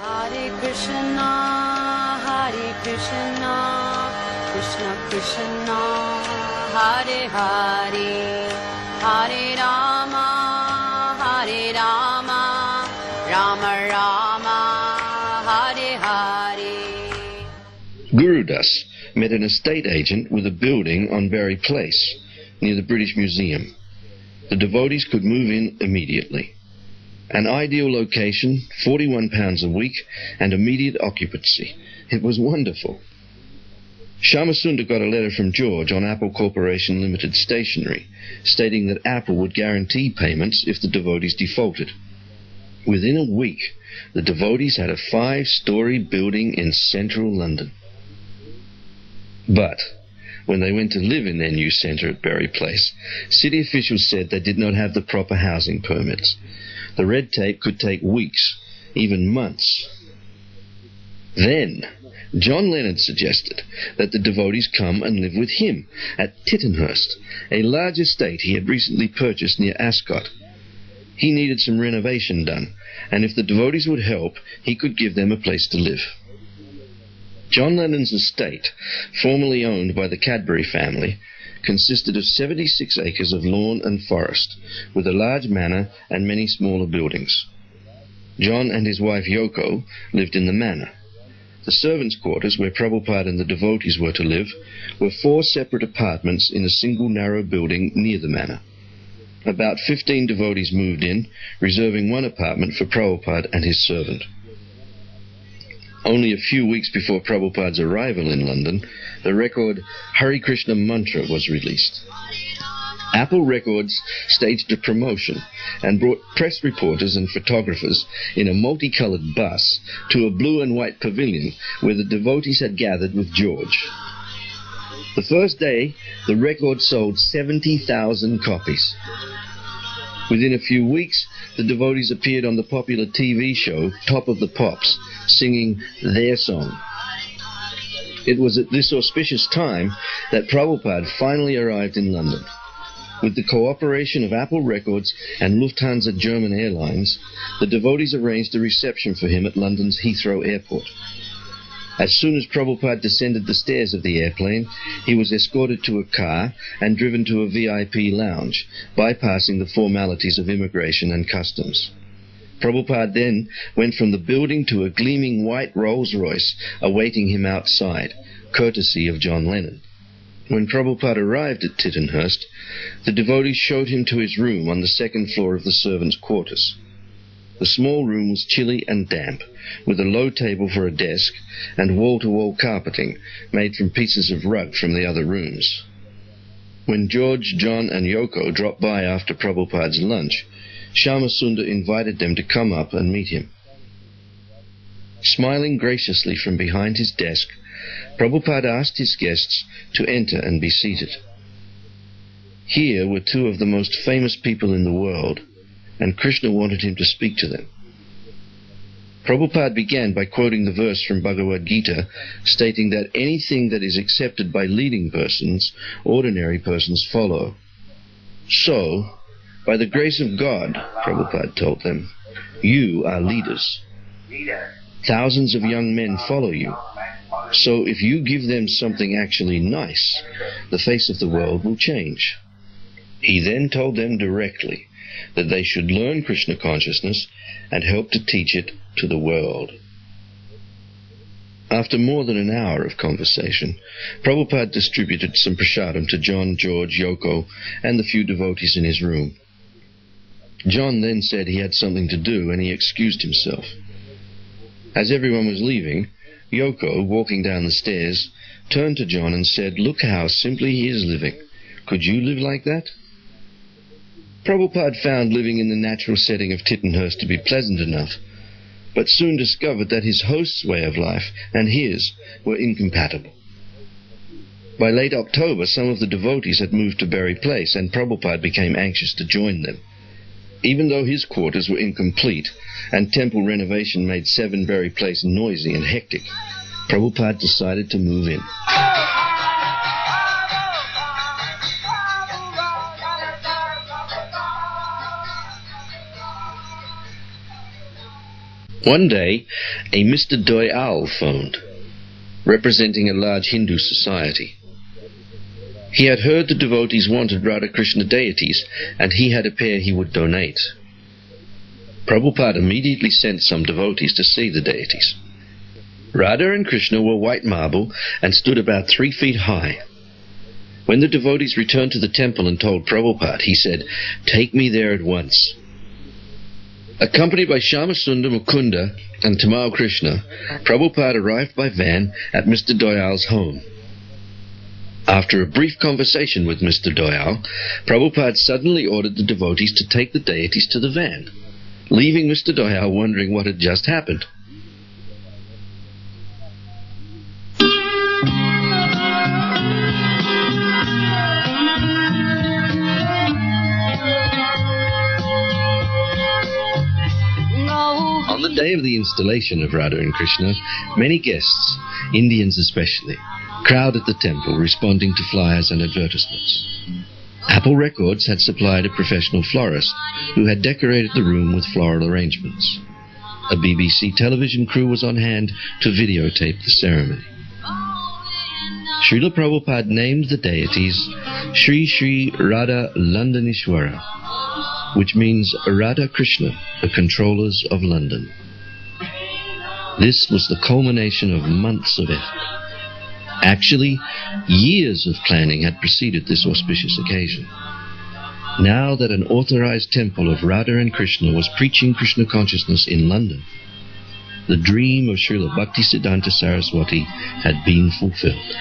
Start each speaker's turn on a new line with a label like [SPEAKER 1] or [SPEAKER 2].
[SPEAKER 1] Hare Krishna, Krishna Krishna, Hare Hare, Hare Rama, Rama Rama, Hare Hare.
[SPEAKER 2] Guru Das met an estate agent with a building on Berry Place, near the British Museum. The devotees could move in immediately. An ideal location, £41 a week, and immediate occupancy. It was wonderful. Shamasunda got a letter from George on Apple Corporation Limited Stationery, stating that Apple would guarantee payments if the devotees defaulted. Within a week, the devotees had a 5-story building in central London. But when they went to live in their new centre at Berry Place, city officials said they did not have the proper housing permits. The red tape could take weeks, even months. Then, John Lennon suggested that the devotees come and live with him at Tittenhurst, a large estate he had recently purchased near Ascot. He needed some renovation done, and if the devotees would help, he could give them a place to live. John Lennon's estate, formerly owned by the Cadbury family, consisted of 76 acres of lawn and forest, with a large manor and many smaller buildings. John and his wife Yoko lived in the manor. The servants' quarters, where Prabhupada and the devotees were to live, were 4 separate apartments in a single narrow building near the manor. About 15 devotees moved in, reserving one apartment for Prabhupada and his servant. Only a few weeks before Prabhupada's arrival in London, the record Hare Krishna Mantra was released. Apple Records staged a promotion and brought press reporters and photographers in a multicolored bus to a blue and white pavilion where the devotees had gathered with George. The first day, the record sold 70,000 copies. Within a few weeks, the devotees appeared on the popular TV show Top of the Pops, singing their song. It was at this auspicious time that Prabhupada finally arrived in London. With the cooperation of Apple Records and Lufthansa German Airlines, the devotees arranged a reception for him at London's Heathrow Airport. As soon as Prabhupada descended the stairs of the airplane, he was escorted to a car and driven to a VIP lounge, bypassing the formalities of immigration and customs. Prabhupada then went from the building to a gleaming white Rolls-Royce awaiting him outside, courtesy of John Lennon. When Prabhupada arrived at Tittenhurst, the devotees showed him to his room on the 2nd floor of the servants' quarters. The small room was chilly and damp, with a low table for a desk and wall-to-wall carpeting made from pieces of rug from the other rooms. When George, John and Yoko dropped by after Prabhupada's lunch, Shamasunda invited them to come up and meet him. Smiling graciously from behind his desk, Prabhupada asked his guests to enter and be seated. Here were 2 of the most famous people in the world, and Krishna wanted him to speak to them. Prabhupada began by quoting the verse from Bhagavad-gita, stating that anything that is accepted by leading persons, ordinary persons follow. So, by the grace of God, Prabhupada told them, you are leaders. Thousands of young men follow you. So if you give them something actually nice, the face of the world will change. He then told them directly that they should learn Krishna consciousness and help to teach it to the world. After more than an hour of conversation, Prabhupada distributed some prasadam to John, George, Yoko, and the few devotees in his room. John then said he had something to do, and he excused himself. As everyone was leaving, Yoko, walking down the stairs, turned to John and said, "Look how simply he is living. Could you live like that?" Prabhupada found living in the natural setting of Tittenhurst to be pleasant enough, but soon discovered that his host's way of life and his were incompatible. By late October, some of the devotees had moved to Berry Place, and Prabhupada became anxious to join them. Even though his quarters were incomplete, and temple renovation made 7 Berry Place noisy and hectic, Prabhupada decided to move in. One day, a Mr. Doyal phoned, representing a large Hindu society. He had heard the devotees wanted Radha Krishna deities, and he had a pair he would donate. Prabhupada immediately sent some devotees to see the deities. Radha and Krishna were white marble and stood about 3 feet high. When the devotees returned to the temple and told Prabhupada, he said, "Take me there at once." Accompanied by Shyamasundar Mukunda and Tamal Krishna, Prabhupada arrived by van at Mr. Doyal's home. After a brief conversation with Mr. Doyal, Prabhupada suddenly ordered the devotees to take the deities to the van, leaving Mr. Doyal wondering what had just happened. On the day of the installation of Radha and Krishna, many guests, Indians especially, crowded the temple responding to flyers and advertisements. Apple Records had supplied a professional florist who had decorated the room with floral arrangements. A BBC television crew was on hand to videotape the ceremony. Srila Prabhupada named the deities Sri Sri Radha Londonishwara, which means Radha Krishna, the controllers of London. This was the culmination of months of effort. Actually, years of planning had preceded this auspicious occasion. Now that an authorized temple of Radha and Krishna was preaching Krishna consciousness in London, the dream of Srila Bhaktivedanta Saraswati had been fulfilled.